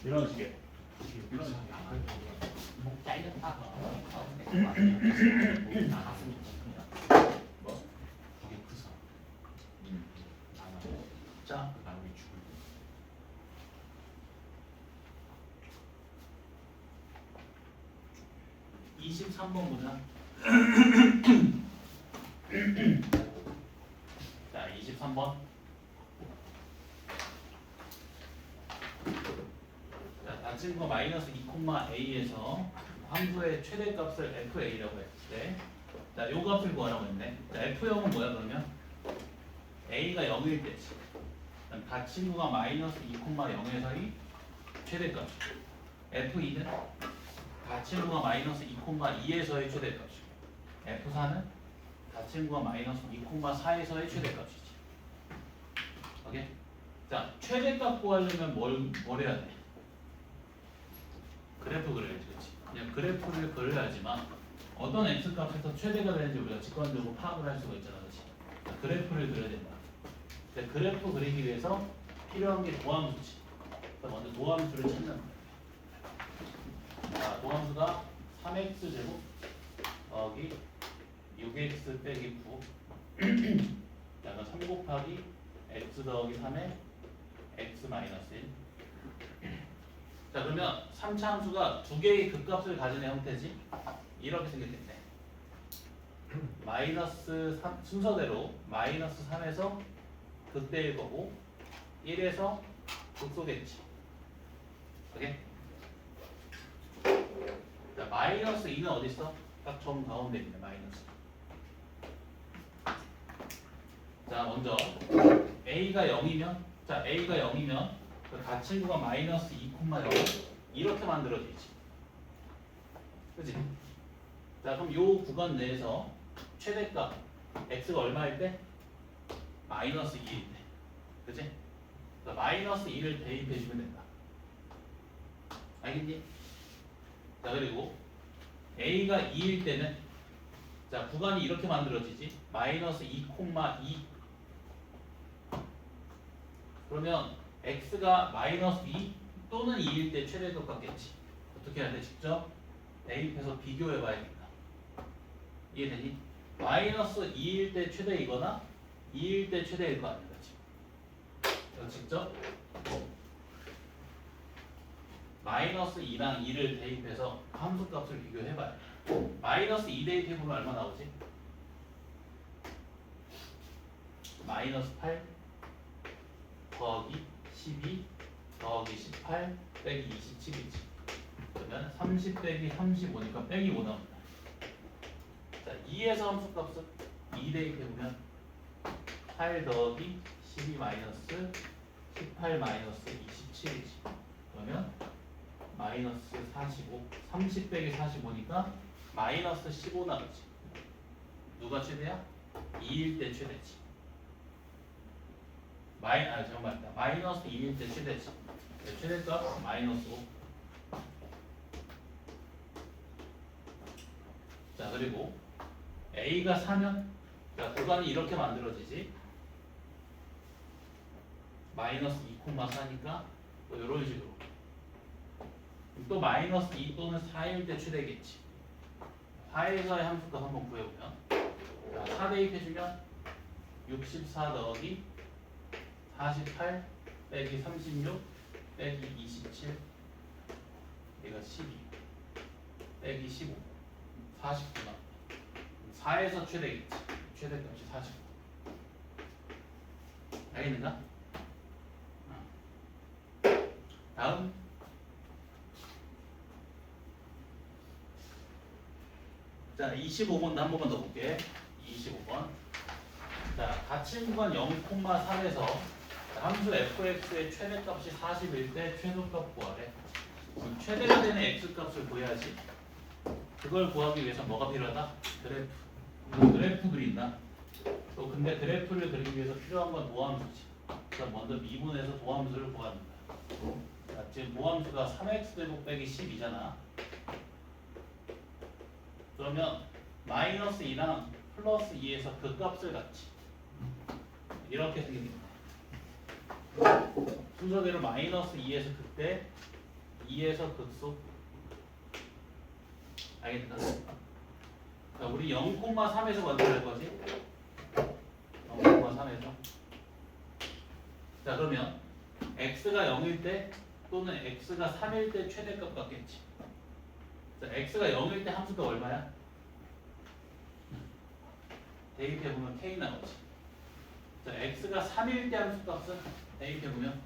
이런 식의 목 잘렸다가 가운데 나갔으면 좋겠네요. 뭐? 그게 크사. 자, 나중에 죽을 때. 23번 보자. 자, 23번. 자, 닫힌 거 마이너스 2,a에서 함수의 최대값을 fa라고 했을 때, 자, 요 값을 구하라고 했네. 자, f0은 뭐야 그러면? a가 0일 때지. 닫힌 거가 마이너스 2,0에서의 최대값이고, f2는 닫힌 거가 마이너스 2,2에서의 최대값이고, f4는 닫힌 거가 마이너스 2,4에서의 최대값이지. 오케이? 자, 최대값 구하려면 뭘 해야 돼? 그래프 그려야지, 그렇지? 그냥 그래프를 그려야지만 어떤 x값에서 최대가 되는지 우리가 직관적으로 파악을 할 수가 있잖아, 그렇지? 자, 그래프를 그려야 된다. 근데 그래프 그리기 위해서 필요한 게 도함수지. 그래서 먼저 도함수를 찾는 거야. 자, 도함수가 3x 제곱 더하기 6x 빼기 9. 약간 3 곱하기 x 더하기 3에 x 마이너스 1. 자, 그러면 3차 함수가 두 개의 극값을 가진 형태지. 이렇게 생겼겠네. 마이너스 3, 순서대로 마이너스 3에서 극대일 거고 1에서 극소겠지. 오케이? 자, 마이너스 2는 어디 있어? 딱 정 가운데 있네. 마이너스. 자, 먼저 a가 0이면, 자, a가 0이면 그 가친구가 마이너스 2,0 이렇게 만들어지지. 그치? 자, 그럼 요 구간 내에서 최대값 x가 얼마일 때? 마이너스 2일 때. 그치? 그러니까 마이너스 2를 대입해 주면 된다. 알겠니? 자, 그리고 a가 2일 때는, 자, 구간이 이렇게 만들어지지. 마이너스 2,2. 그러면 x가 마이너스 2 또는 2일 때 최대값 같겠지. 어떻게 해야 돼? 직접 대입해서 비교해 봐야겠다. 이해되니? 마이너스 2일 때 최대이거나 2일 때 최대일 거 아니야, 지금. 그래서 직접 마이너스 2랑 2를 대입해서 함수값을 비교해 봐야 돼. 마이너스 2 대입해보면 얼마 나오지? 마이너스 8 더하기 12 더하기 18 빼기 27이지. 그러면 30 빼기 35니까 빼기 5 나온다. 자, 2에서 함수값은 2 대입해보면 8 더하기 12 마이너스 18 마이너스 27이지. 그러면 마이너스 45, 30 빼기 45니까 마이너스 15 나오지. 누가 최대야? 2일 때 최대지. 잠깐만. 마이너스 2일 때 최대지. 최대값 마이너스 5. 자, 그리고 a가 4면, 자, 구간이 이렇게 만들어지지. 마이너스 2,4니까 또 이런 식으로. 또 마이너스 2 또는 4일 때 최대겠지. 4에서의 함수값 한번 구해보면, 자, 4 대입해주면 64 더하기 48 빼기 36 빼기 27 얘가 12 빼기 15 49나 4에서 최대겠지. 최대값이 49. 알겠는가? 다음 자, 25번도 한 번만 더 볼게. 25번. 자, 닫힌 구간 0,3에서 함수 fx의 최대값이 40일 때 최소값 구하래. 최대가 되는 x값을 구해야지. 그걸 구하기 위해서 뭐가 필요하다? 그래프. 그래프 그린다. 또 근데 그래프를 그리기 위해서 필요한 건 도함수지. 그래서 먼저 미분해서 도함수를 구하는 거야. 자, 지금 도함수가 3x 제곱 빼기 10이잖아. 그러면 마이너스 2랑 플러스 2에서 그 값을 갖지. 이렇게 생깁니다. 순서대로 마이너스 2에서 그때 2에서 극소. 알겠나? 자, 우리 0,3에서 만들어낼 거지? 0,3에서. 자, 그러면 x가 0일 때 또는 x가 3일 때 최대값 같겠지. 자, x가 0일 때 함수가 얼마야? 대입해보면 k 나오지. 자, x가 3일 때 함수값은 대입해보면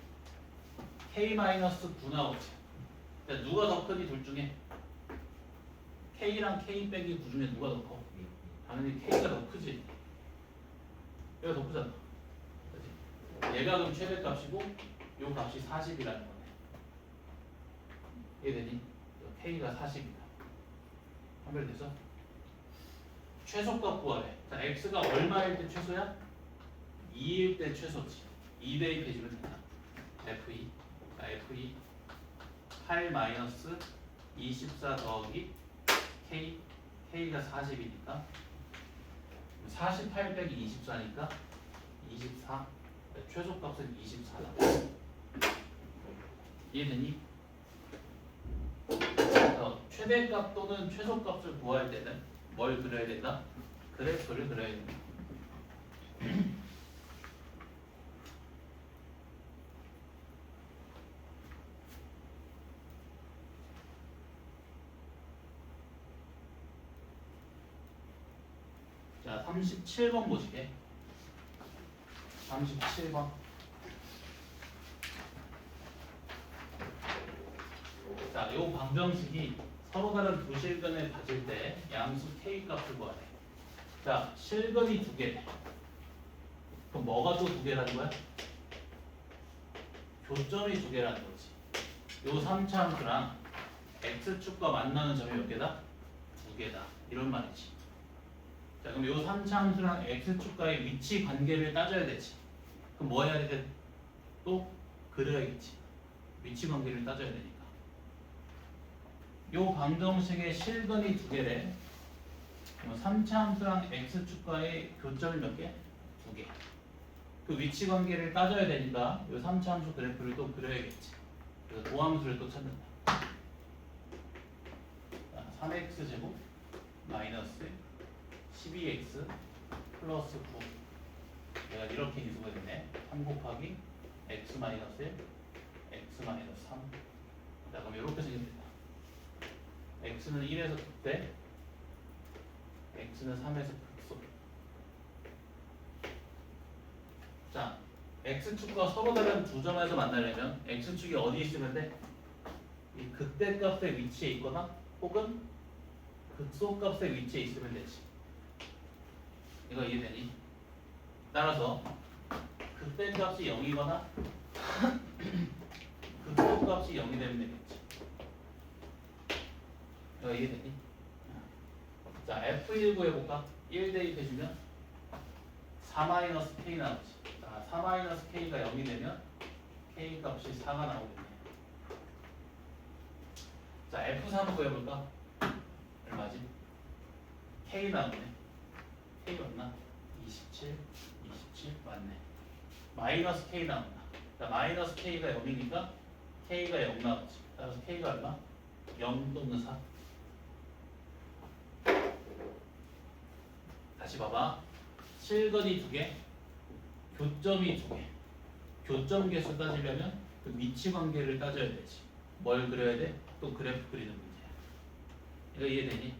k-9 나오지. 자, 누가 더 크니 둘 중에? k랑 k 빼기 9 중에 누가 더 커? 당연히 k가 더 크지. 얘가 더 크잖아. 그치? 얘가 그럼 최대값이고 요 값이 40이라는 거네. 이해되니? k가 40이다. 판별돼서 최소값 구하래. 자, x가 얼마일 때 최소야? 2일 때 최소지. 2 대입해주면 된다. f2. 자, f2 8-24 더하기 k. k가 40이니까 48 빼기 24니까 24. 최소값은 24다. 이해되니? 최대값 또는 최소값을 구할 때는 뭘 그려야 된다? 그래프를 그려야 된다. 자, 37번 보시게. 37번. 자, 요 방정식이 서로 다른 두 실근을 가질 때 양수 k 값을 구하래. 자, 실근이 두 개. 그럼 뭐가 또 두 개라는 거야? 교점이 두 개라는 거지. 요 3차 함수랑 x축과 만나는 점이 몇 개다? 두 개다. 이런 말이지. 자, 그럼 요 3차 함수랑 x축과의 위치 관계를 따져야 되지. 그럼 뭐 해야 돼? 또 그려야겠지. 위치 관계를 따져야 되니까. 요 방정식의 실근이 두 개래. 3차 함수랑 x축과의 교점이 몇 개? 두 개. 그 위치 관계를 따져야 되니까 요 3차 함수 그래프를 또 그려야겠지. 그래서 도함수를 또 찾는다. 3x 제곱 마이너스 12x 플러스 9. 내가 이렇게 인수가 됐네. 3 곱하기 x 마이너스 1, x 마이너스 3. 자, 그럼 이렇게 생깁니다. x는 1에서 극대, x는 3에서 극소. 자, x축과 서로 다른 두 점에서 만나려면 x축이 어디 있으면 돼? 이 극대값의 위치에 있거나 혹은 극소값의 위치에 있으면 되지. 이거 이해되니? 따라서 극대값이 0이거나 극소값이 0이 되면 되겠지. 이거 이해되니? 자, F1 구해볼까? 1 대입해주면 4-K 나오지. 자, 4-K가 0이 되면 K 값이 4가 나오겠네. 자, F3 구해볼까? 얼마지? K 나오네. K 맞나? 27 맞네. 마이너스 K 나온다. 자, 마이너스 K가 0이니까 K가 0 나오지. 따라서 K가 얼마? 0 또는 4. 다시 봐봐. 실근이 두 개, 교점이 두 개. 교점 개수 따지려면 그 위치 관계를 따져야 되지. 뭘 그려야 돼? 또 그래프 그리는 문제야. 이거 이해되니?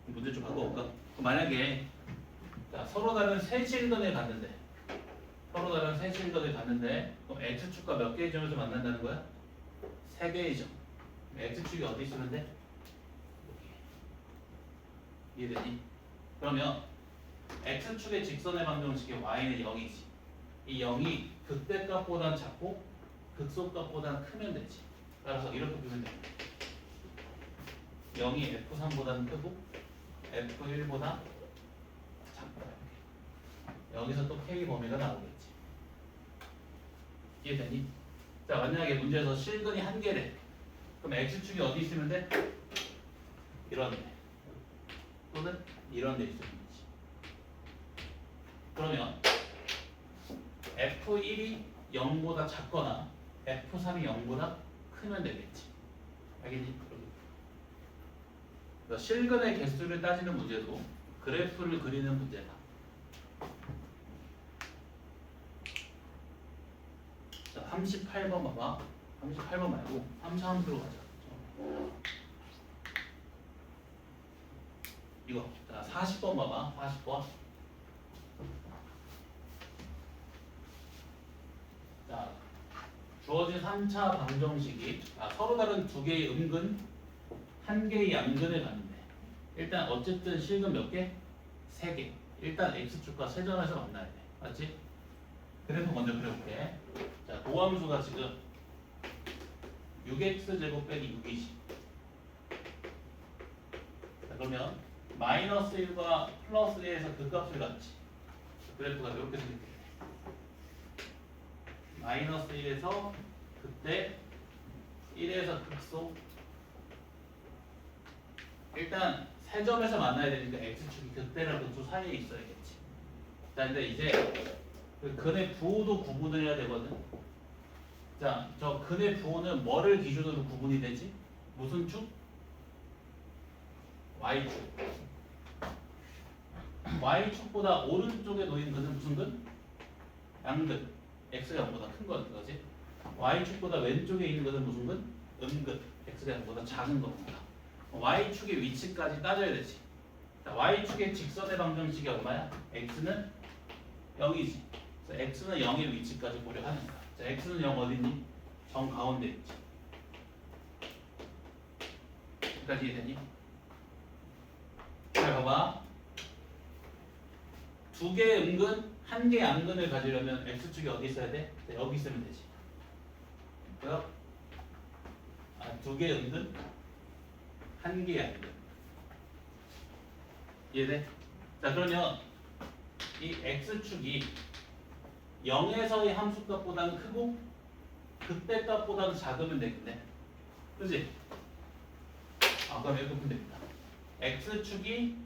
문제 좀 바꿔볼까? 만약에 자, 서로 다른 세 실근에 갔는데 그럼 x축과 몇 개의 점에서 만난다는 거야? 세 개의 점. x축이 어디 있으면 돼? 여기. 이해되니? 그러면 x축의 직선의 방정식의 y는 0이지. 이 0이 극대값보다는 작고 극소값보다는 크면 되지. 따라서 이렇게 보면 돼. 0이 f3보다는 크고 f1보다 작다. 여기서 또 k 범위가 나오겠지. 이해되니? 자, 만약에 문제에서 실근이 한 개래. 그럼 x축이 어디 있으면 돼? 이런 데 또는 이런 데 있으면 되지. 그러면 F1이 0보다 작거나 F3이 0보다 크면 되겠지. 알겠니? 그래서 실근의 개수를 따지는 문제도 그래프를 그리는 문제다. 자, 38번 봐봐. 38번 말고 33으로 가자. 이거. 자, 40번 봐봐. 40번. 자, 주어진 3차 방정식이 서로 다른 두 개의 음근, 한 개의 양근을 갖는데 일단 어쨌든 실근 몇 개? 3개. 일단 x축과 세점에서 만나야 돼. 맞지? 그래서 먼저 그려볼게. 자, 도함수가 지금 6x제곱 빼기 6이지. 자, 그러면 마이너스 1과 플러스 1에서 그 값을 갖지. 그래프가 이렇게 생겼겠네. 마이너스 1에서 그때 1에서 극소. 일단 세 점에서 만나야 되니까 x축이 그때랑 극소 사이에 있어야겠지. 자, 근데 이제 그 근의 부호도 구분을 해야 되거든. 자, 저 근의 부호는 뭐를 기준으로 구분이 되지? 무슨 축? y축. y축보다 오른쪽에 놓인 근은 무슨 근? 양근. x가 0보다 큰 거는 거지. y축보다 왼쪽에 있는 것은 무슨 근? 음근. x가 0보다 작은 겁니다. y축의 위치까지 따져야 되지. 자, y축의 직선의 방정식이 얼마야? x는 0이지. 그래서 x는 0의 위치까지 고려하는 거야. 자, x는 0 어딨니? 정 가운데 있지. 여기까지 이해되니? 잘 봐봐. 두 개의 음근, 한 개의 양근을 가지려면 x축이 어디 있어야 돼? 자, 여기 있으면 되지. 그래요? 두 개의 음근, 한 개의 양근. 이해돼? 자, 그러면 이 x축이 0에서의 함수값보다는 크고 그때 값보다는 작으면 되겠네. 그지? 그럼 이렇게 보면 됩니다. x축이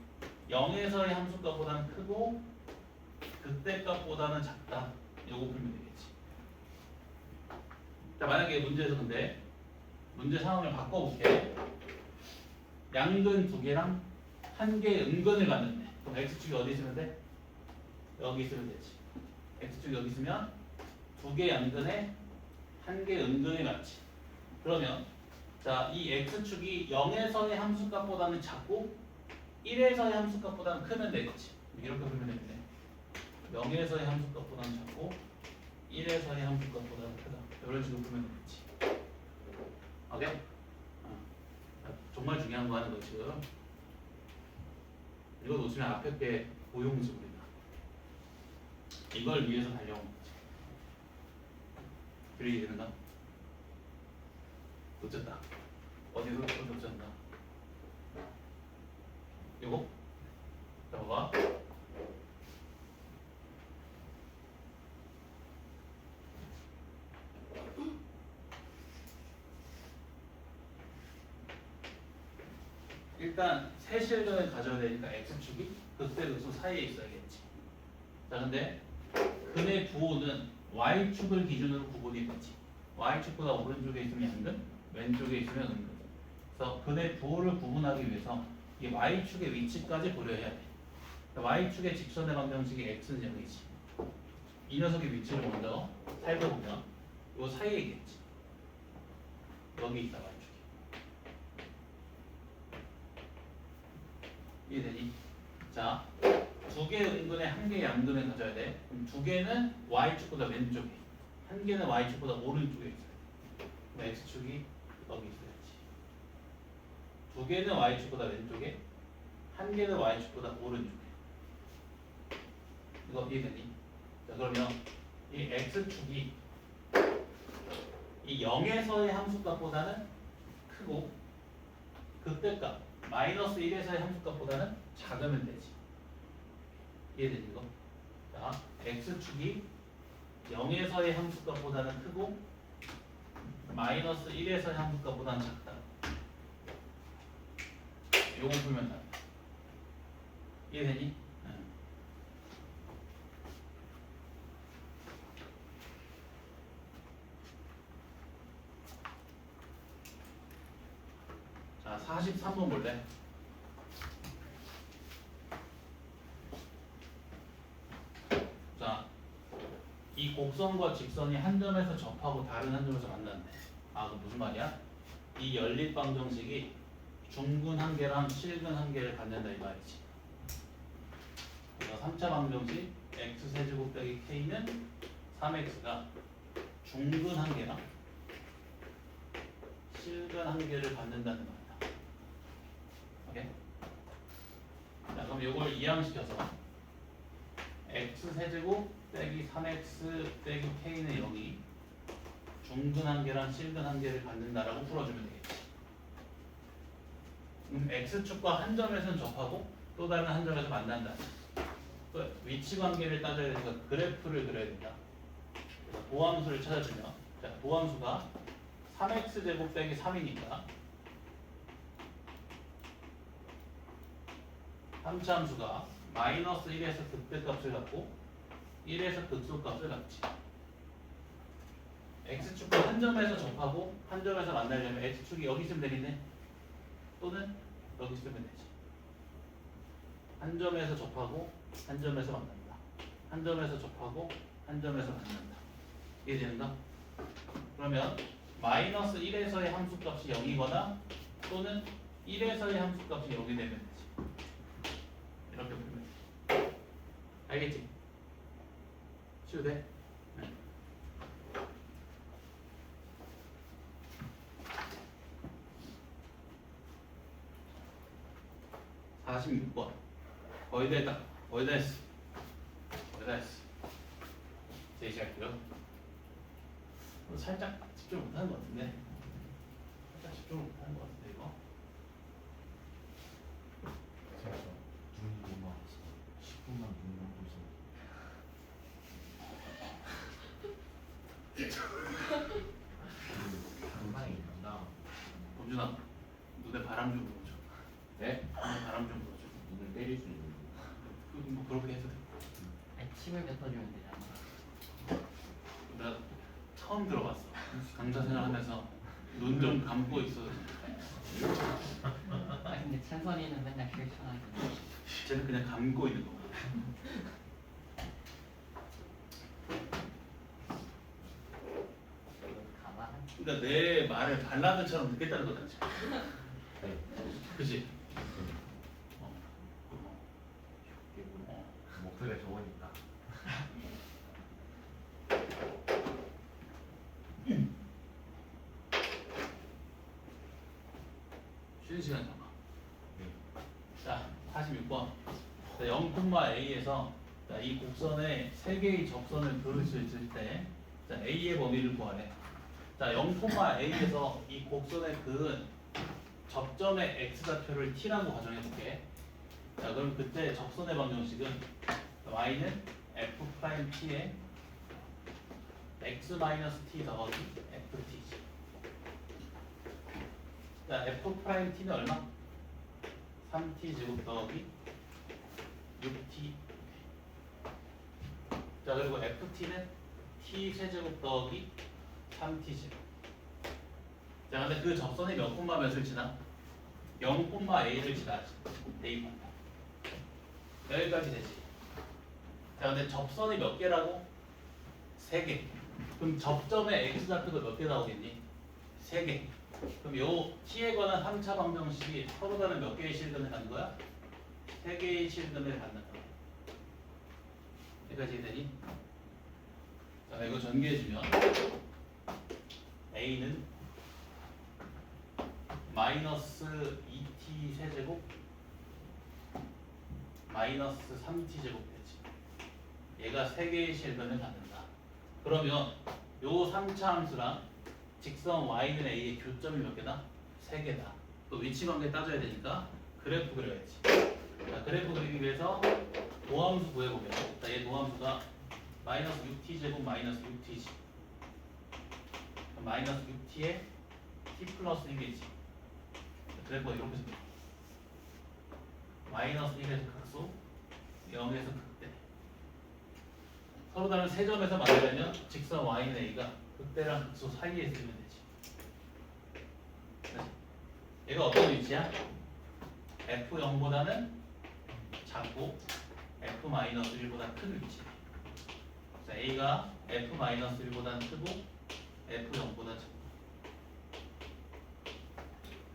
0에서의 함수값보다는 크고 그때 값보다는 작다. 요거 풀면 되겠지. 자, 만약에 문제에서 근데 문제 상황을 바꿔볼게. 양근 두 개랑 한 개의 음근을 갖는데 그럼 x축이 어디 있으면 돼? 여기 있으면 되지. x축이 여기 있으면 두 개의 양근에 한 개의 음근을 갖지. 그러면 자, 이 x축이 0에서의 함수값보다는 작고 1에서의 함수값보다는 크면 되겠지. 이렇게 풀면 되겠네. 0에서의 함수값보다는 작고 1에서의 함수값보다는 크다. 이런 식으로 풀면 되겠지. 오케이? 정말 중요한 거 하는 거 지금. 이거 놓치면 앞에 게 고용지물이다. 이걸 위해서 달려온 거지. 그리 되는가? 놓쳤다. 어디서 놓쳤나? 이거? 자, 봐봐. 일단 세 실근을 가져야 되니까 x축이 극대 극소 사이에 있어야겠지. 자, 근데 근의 부호는 y축을 기준으로 구분이 되지. y축보다 오른쪽에 있으면 양근, 왼쪽에 있으면 음근. 그래서 근의 부호를 구분하기 위해서 이 y축의 위치까지 고려해야 돼. 그러니까 y축의 직선의 방정식이 x는 0이지. 이 녀석의 위치를 먼저 살펴보면 이 사이에 있겠지. 여기 있다 y축이. 이해되니? 자, 두 개의 음근에 한 개의 양근을 가져야 돼. 그럼 두 개는 y축보다 왼쪽에, 한 개는 y축보다 오른쪽에 있어야 돼. 그럼 x축이 여기 있어야지. 두 개는 y축보다 왼쪽에, 한 개는 y축보다 오른쪽에. 이거 이해되니? 자, 그러면 이 x축이 이 0에서의 함수값보다는 크고 그때값 마이너스 1에서의 함수값보다는 작으면 되지. 이해되니 이거? 자, x축이 0에서의 함수값보다는 크고 마이너스 1에서의 함수값보다는 작다. 요거 풀면 돼. 이해되니? 43번 볼래? 자, 이 곡선과 직선이 한 점에서 접하고 다른 한 점에서 만난대. 아, 그 무슨 말이야? 이 연립방정식이 중근 한 개랑 실근 한 개를 갖는다 이 말이지. 그래서 3차 방정식 x세제곱 빼기 k는 3x가 중근 한 개랑 실근 한 개를 갖는다는 말이다. 오케이? 자, 그럼 이걸 이항시켜서 x세제곱 빼기 3x 빼기 k는 여기 중근 한 개랑 실근 한 개를 갖는다라고 풀어주면 되겠지. x축과 한 점에서는 접하고 또 다른 한 점에서 만난다. 또 위치 관계를 따져야 되니까 그래프를 그려야 된다. 그래서 도함수를 찾아주면, 자, 도함수가 3x제곱 빼기 3이니까 3차 함수가 마이너스 1에서 극대값을 갖고 1에서 극소값을 갖지. x축과 한 점에서 접하고 한 점에서 만나려면 x축이 여기 있으면 되겠네. 또는 여기 있으면 되지. 한 점에서 접하고 한 점에서 만난다. 한 점에서 접하고 한 점에서 만난다. 이해되는가? 그러면 마이너스 1에서의 함수값이 0이거나 또는 1에서의 함수값이 0이 되면 되지. 이렇게 보면 돼. 알겠지? 쉬우돼? 네. 네. 46번 거의 다 했다. 거의 다 했어. 거의 다 했어. 이제 시작할게요. 살짝 집중 못하는 것 같은데. 살짝 집중 못하는 것 같은데 이거. 제가 눈이 너무 아파서 10분만 눈 감고서 방망이 있나? 범준아, 눈에 바람 좀 불어줘. 네? 눈에 바람 좀 불어줘. 눈을 때릴 수 있는. 뭐 그렇게 해도 돼. 아니 침을 뱉어주면 되잖아. 내가 처음 들어봤어. 강사 생활하면서 눈 좀 감고 있어. 아 근데 찬선이는 맨날 실천하기. 쟤는 그냥 감고 있는 거야. 가만. 그러니까 내 말을 발라드처럼 듣겠다는 거잖아. 지금. 네. 그지? 목소리가 좋으니까 쉬는 시간 잠깐. 네. 자, 46번. 0,A에서 이 곡선에 세 개의 접선을 그을 수 있을 때, 자, A의 범위를 구하래. 자, 0,A에서 이 곡선에 그은 접점의 x좌표를 t라고 가정해볼게. 자, 그럼 그때 접선의 방정식은 y는 f't에 x-t 더하기 ft지. 자, f't는 얼마? 3t 제곱 더하기 6t. 자, 그리고 ft는 t 세제곱 더하기 3t 제곱. 자, 근데 그 접선이 몇 콤마 몇을 지나? 0,A를 지나지. 대입한다. 여기까지 되지. 자, 근데 접선이 몇 개라고? 3개. 그럼 접점의 x좌표도 몇 개 나오겠니? 3개. 그럼 요 t에 관한 3차 방정식이 서로 다른 몇 개의 실근을 갖는 거야? 3개의 실근을 갖는 거야. 여기까지 되니? 자, 이거 전개해주면 a는 마이너스 2t 세제곱 마이너스 3t 제곱 되지. 얘가 3개의 실근을 갖는다. 그러면 요 3차 함수랑 직선 y는 a의 교점이 몇 개다? 3개다. 또 위치 관계 따져야 되니까 그래프 그려야지. 자, 그래프 그리기 위해서 도함수 구해보면, 자, 얘 도함수가 마이너스 6t 제곱 마이너스 6t지. 마이너스 6t에 t 플러스 1이지. 그래프가 이렇게 생겨. 마이너스 1에서 극소, 0에서 극대. 서로 다른 세 점에서 만나려면 직선 y는 a가 극대랑 극소 사이에 있으면 되지. 얘가 어떤 위치야? F0보다는 작고 F-1보다 큰 위치. 자, A가 F-1보다는 크고 F0보다 작고.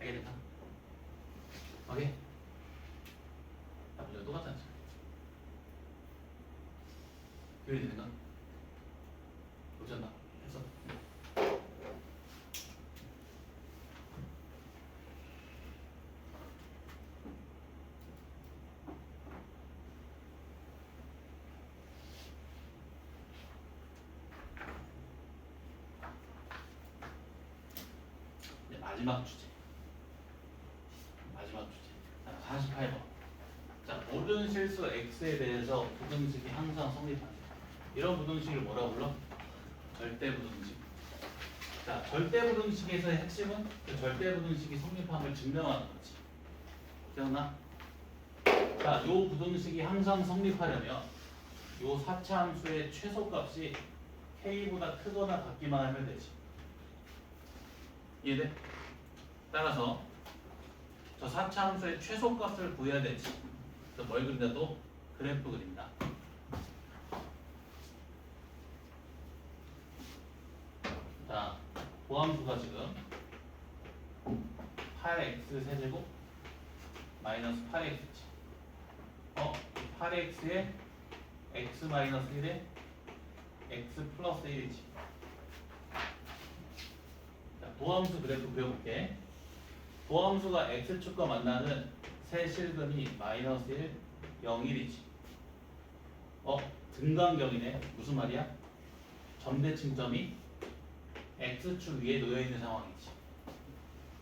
알겠다? 오케이? 자, 문제 똑같지 않죠? 교리 되는가? 보셨나? 했어? 이제 마지막 주제. 마지막 주제. 자, 48번. 자, 모든 실수 x에 대해서 부등식이 항상 성립한다. 이런 부등식을 뭐라고 불러? 절대부등식. 자, 절대부등식에서의 핵심은 그 절대부등식이 성립함을 증명하는 거지. 기억나? 자, 요 부등식이 항상 성립하려면 요 4차 함수의 최소값이 k보다 크거나 같기만 하면 되지. 이해돼? 따라서 저 4차 함수의 최소값을 구해야 되지. 그래서 뭘 그린다 또? 그래프 그린다. 자, 보함수가 지금 8x 세제곱 마이너스 8x지. 8x에 x 마이너스 1에 x 플러스 1이지. 자, 보함수 그래프 그려볼게. 보함수가 x축과 만나는 세 실근이 마이너스 1, 0, 1이지. 등간경이네. 무슨 말이야? 점대칭점이 x축 위에 놓여있는 상황이지.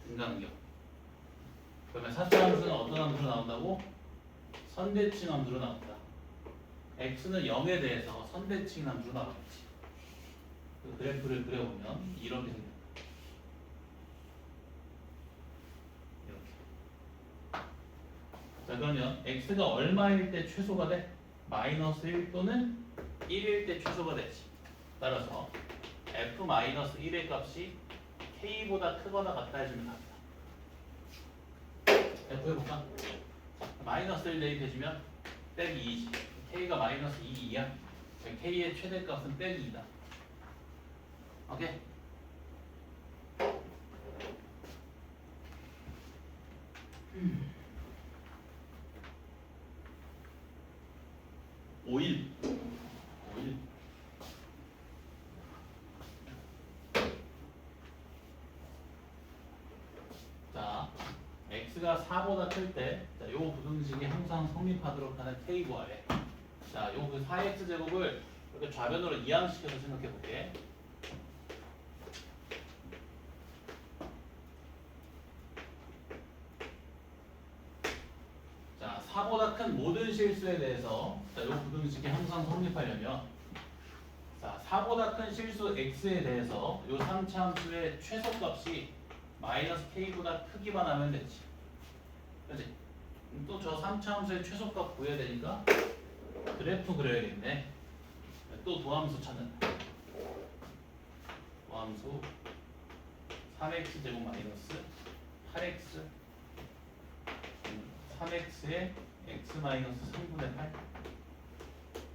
등간경. 그러면 4차 함수는 어떤 함수로 나온다고? 선대칭 함수로 나온다. x는 0에 대해서 선대칭 함수로 나오겠지. 그 그래프를 그려보면 이렇게 생긴다. 이렇게. 자, 그러면 x가 얼마일 때 최소가 돼? 마이너스 1 또는 1일 때 최소가 되지. 따라서 f-1의 값이 k보다 크거나 같다 해주면 답이다. f 해볼까? 마이너스 1 대입해주면 빼기 2지. k가 마이너스 2야. k의 최대값은 빼기 2다. 오케이? 오일. 자, x가 4보다 클 때, 자, 요 부등식이 항상 성립하도록 하는 k 구하래. 자, 요 그 4x 제곱을 이렇게 좌변으로 이항시켜서 생각해 볼게. 자, 4보다 큰 모든 실수에 대해서 자, 요 부등식이 항상 성립하려면 자, 4보다 큰 실수 x에 대해서 요 3차 함수의 최소값이 마이너스 k보다 크기만 하면 되지. 그렇지? 또 저 3차 함수의 최소값 구해야 되니까 그래프 그려야겠네. 또 도함수 찾는다. 도함수 3x 제곱 마이너스 8x 3x에 x 마이너스 3분의 8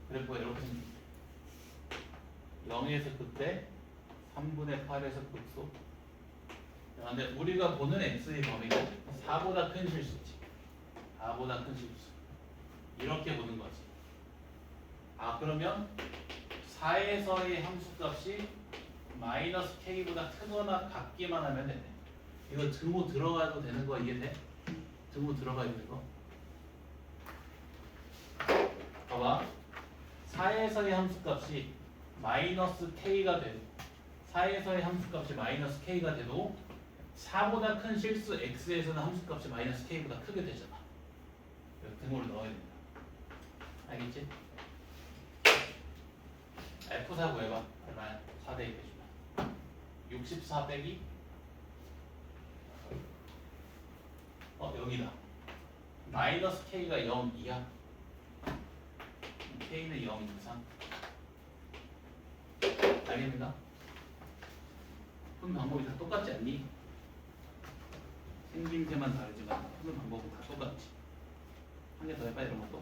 그래프가 이렇게 생깁니다. 0에서 극대 3분의 8에서 극소. 근데 우리가 보는 x의 범위는 4보다 큰 실수지. 4보다 큰 실수. 이렇게 보는 거지. 그러면 4에서의 함수값이 마이너스 k보다 크거나 같기만 하면 되네. 이거 등호 들어가도 되는 거 이해돼? 등호 들어가 있는 거. 봐봐. 4에서의 함수값이 마이너스 k가 돼도 4에서의 함수값이 마이너스 k가 돼도 4보다 큰 실수 x에서는 함수값이 마이너스 k보다 크게 되잖아. 등호를 넣어야 된다. 알겠지? F4 구해봐. 얼마야? 4 대입해주면 64 빼기 여기다 마이너스 k가 0 이하 k는 0 이상. 알겠는가? 푼 방법이 다 똑같지 않니? 생김새만 다르지만 푸는 방법은 다 똑같지. 한 개 더 해봐 이런 것도.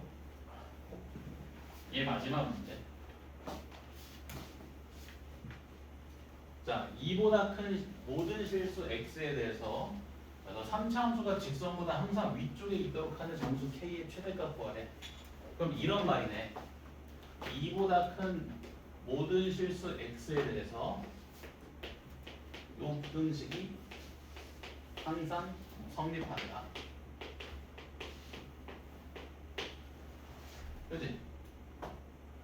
얘 마지막 문제. 자, 2보다 큰 모든 실수 x에 대해서 3차 함수가 직선보다 항상 위쪽에 있도록 하는 정수 k의 최대값 구하래. 그럼 이런 말이네. 2보다 큰 모든 실수 x에 대해서 요 부등식이 항상 성립한다. 그지?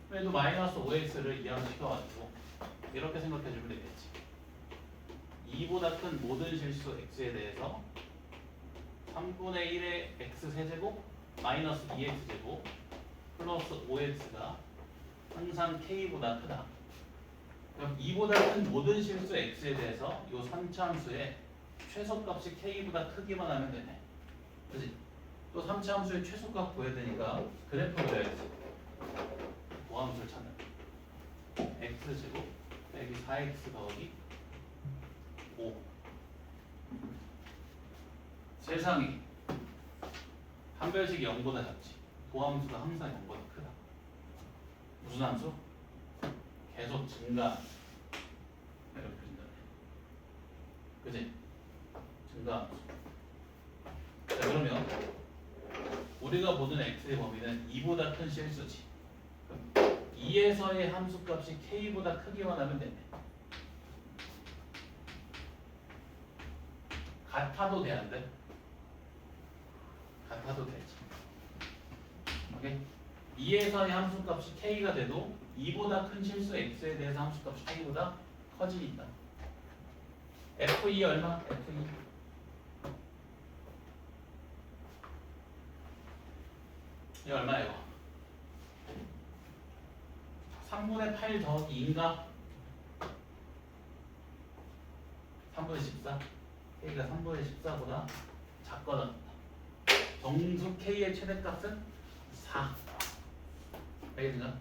그래도 마이너스 5x를 이항시켜가지고 이렇게 생각해주면 되겠지. 2보다 큰 모든 실수 x에 대해서 3분의 1의 x 세제곱 마이너스 2x제곱 플러스 5x가 항상 k보다 크다. 그럼 2보다 큰 모든 실수 x에 대해서 이 3차 함수의 최소값이 k보다 크기만 하면 되네. 그치? 또 3차 함수의 최소값 구해야 되니까 그래프 그려야지. 모함수를 찾는 x제곱 빼기 4x 더하기 5. 세상에 한 별씩이 0보다 작지. 도함수가 항상 0보다 크다. 무슨 함수? 계속 증가. 이렇게 표준다네. 그지? 증가함수. 자 그러면 우리가 보는 x의 범위는 2보다 큰 실수지. 그럼 2에서의 함수값이 k보다 크기만 하면 되네. 같아도 돼, 안 돼? 같아도 되지. 오케이? 2에서의 함수값이 k가 돼도 2보다 큰 실수 x에 대해서 함수값이 k보다 커지니까. f2 얼마? f2 이 얼마예요? 3분의 8 더하기 2인가? 3분의 14? k가 3분의 14보다 작거나 정수 k의 최대값은 4. 알겠는가?